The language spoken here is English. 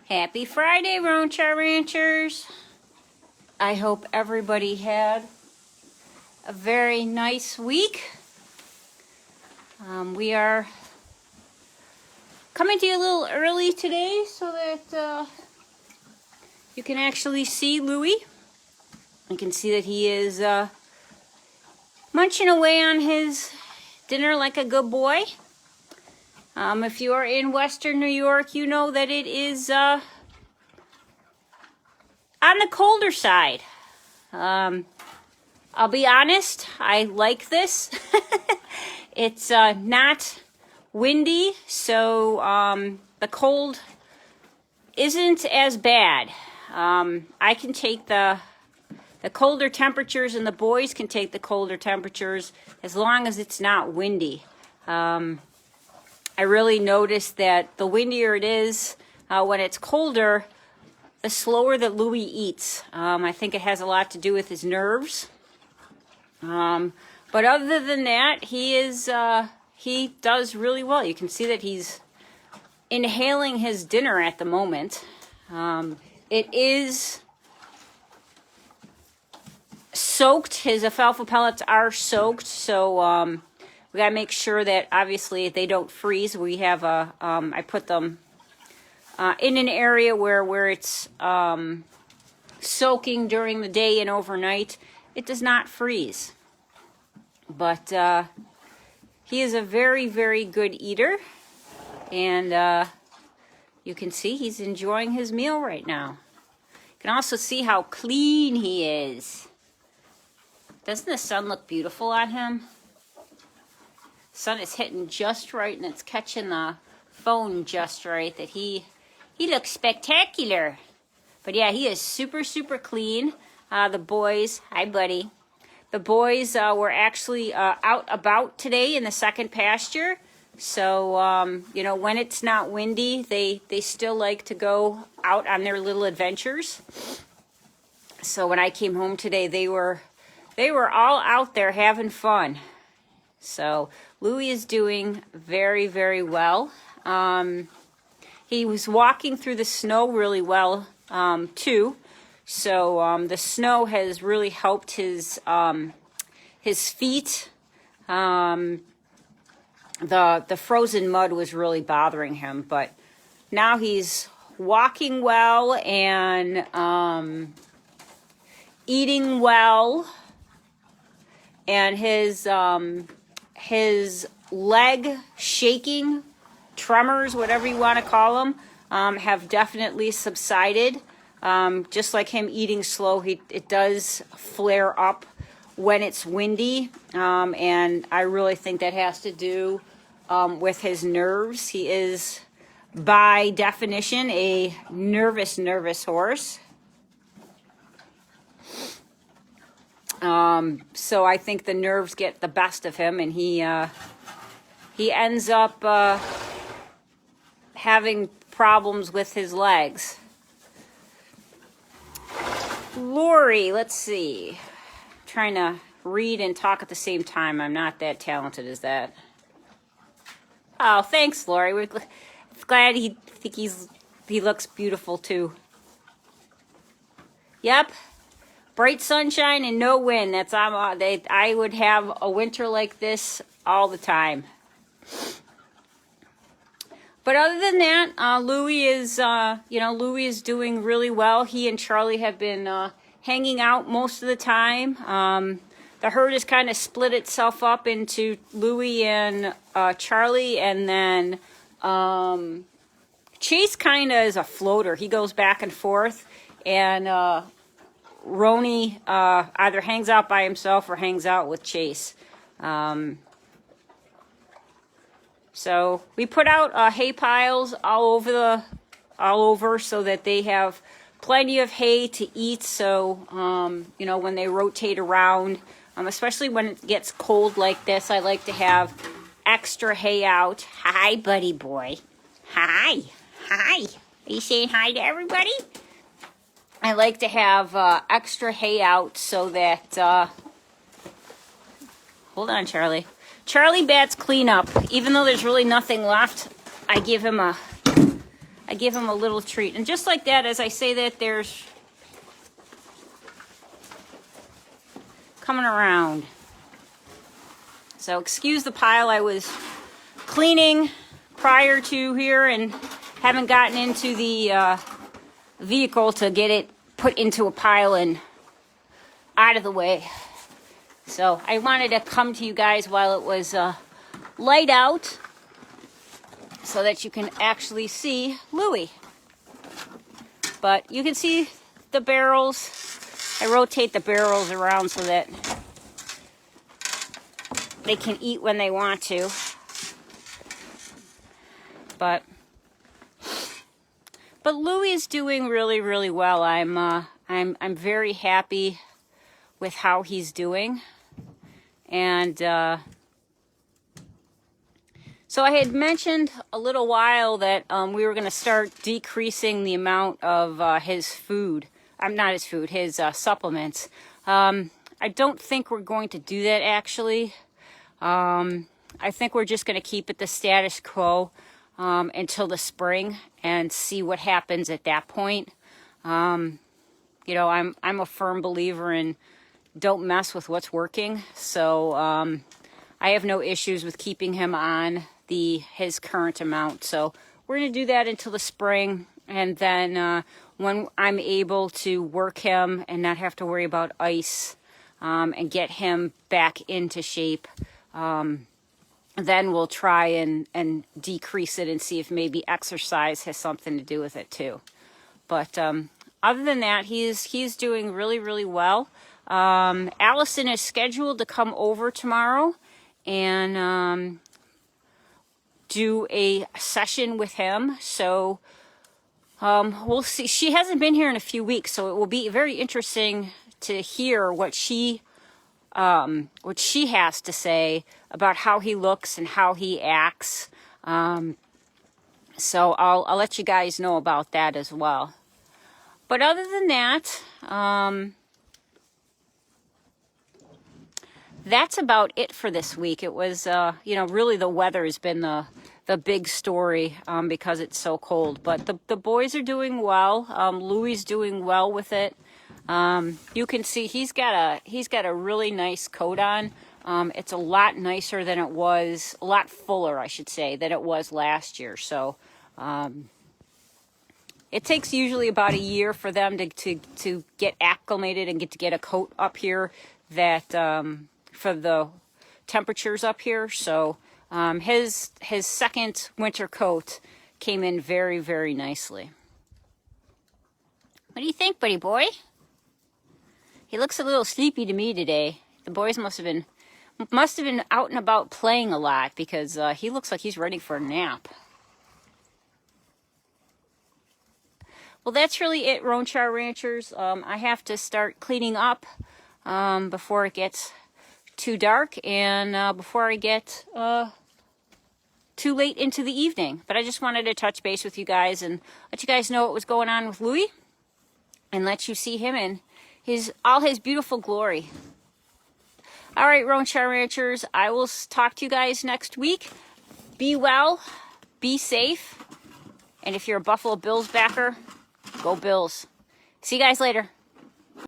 Happy Friday, Ronchar Ranchers. I hope everybody had a very nice week. We are coming to you a little early today so that you can actually see Louie. You can see that he is munching away on his dinner like a good boy. If you are in Western New York, you know that it is on the colder side. I'll be honest, I like this. It's not windy, so the cold isn't as bad. I can take the colder temperatures, and the boys can take the colder temperatures as long as it's not windy. I really noticed that the windier it is when it's colder, the slower that Louie eats. I think it has a lot to do with his nerves. But other than that, he does really well. You can see that he's inhaling his dinner at the moment. It is soaked. His alfalfa pellets are soaked, so we gotta make sure that obviously they don't freeze. We have I put them in an area where it's soaking during the day and overnight. It does not freeze. But he is a very, very good eater. And you can see he's enjoying his meal right now. You can also see how clean he is. Doesn't the sun look beautiful on him? Sun is hitting just right, and it's catching the phone just right that he looks spectacular. But yeah, he is super, super clean. The boys, hi buddy. The boys were actually out about today in the second pasture. So, you know, when it's not windy, they still like to go out on their little adventures. So when I came home today, they were all out there having fun. So Louie is doing very, very well. He was walking through the snow really well, too. So the snow has really helped his feet. The frozen mud was really bothering him, but now he's walking well and eating well, and his leg shaking, tremors, whatever you want to call them, have definitely subsided. Just like him eating slow, it does flare up when it's windy, and I really think that has to do with his nerves. He is, by definition, a nervous horse. So I think the nerves get the best of him, and he ends up having problems with his legs. Lori, let's see. I'm trying to read and talk at the same time. I'm not that talented as that. Oh, thanks, Lori. We're glad he looks beautiful too. Yep. Bright sunshine and no wind. That's I would have a winter like this all the time. But other than that, Louie is doing really well. He and Charlie have been hanging out most of the time. The herd has kind of split itself up into Louie and Charlie, and then Chase kind of is a floater. He goes back and forth, and Roni either hangs out by himself or hangs out with Chase. So we put out hay piles all over so that they have plenty of hay to eat. So you know, when they rotate around, especially when it gets cold like this, I like to have extra hay out. Hi, buddy boy. Hi. Are you saying hi to everybody? I like to have extra hay out so that. Hold on, Charlie. Charlie bats clean up. Even though there's really nothing left, I give him a I give him a little treat. And just like that, as I say that, there's coming around. So excuse the pile I was cleaning prior to here and haven't gotten into the vehicle to get it put into a pile and out of the way. So I wanted to come to you guys while it was light out so that you can actually see Louie. But you can see the barrels. I rotate the barrels around so that they can eat when they want to. But Louie is doing really, really well. I'm very happy with how he's doing. And so I had mentioned a little while that we were going to start decreasing the amount of his food. Not his food, his supplements. I don't think we're going to do that, actually. I think we're just going to keep it the status quo until the spring and see what happens at that point. You know, I'm a firm believer in don't mess with what's working. So I have no issues with keeping him on his current amount. So we're going to do that until the spring, and then when I'm able to work him and not have to worry about ice and get him back into shape, then we'll try and decrease it and see if maybe exercise has something to do with it too. But other than that, he's doing really, really well. Allison is scheduled to come over tomorrow and do a session with him. So we'll see. She hasn't been here in a few weeks, so it will be very interesting to hear what she has to say about how he looks and how he acts. So I'll let you guys know about that as well. But other than that, that's about it for this week. It was, you know, really the weather has been the big story because it's so cold. But the boys are doing well. Louie's doing well with it. You can see he's got a really nice coat on. It's a lot nicer than it was, a lot fuller, I should say, than it was last year. So it takes usually about a year for them to get acclimated and get a coat up here that for the temperatures up here. So his second winter coat came in very, very nicely. What do you think, buddy boy? He looks a little sleepy to me today. The boys must have been out and about playing a lot because he looks like he's ready for a nap. Well, that's really it, Ronchar Ranchers. I have to start cleaning up before it gets too dark and before I get too late into the evening. But I just wanted to touch base with you guys and let you guys know what was going on with Louie and let you see him in all his beautiful glory. All right, Ronchar Ranchers, I will talk to you guys next week. Be well, be safe, and if you're a Buffalo Bills backer, go Bills. See you guys later.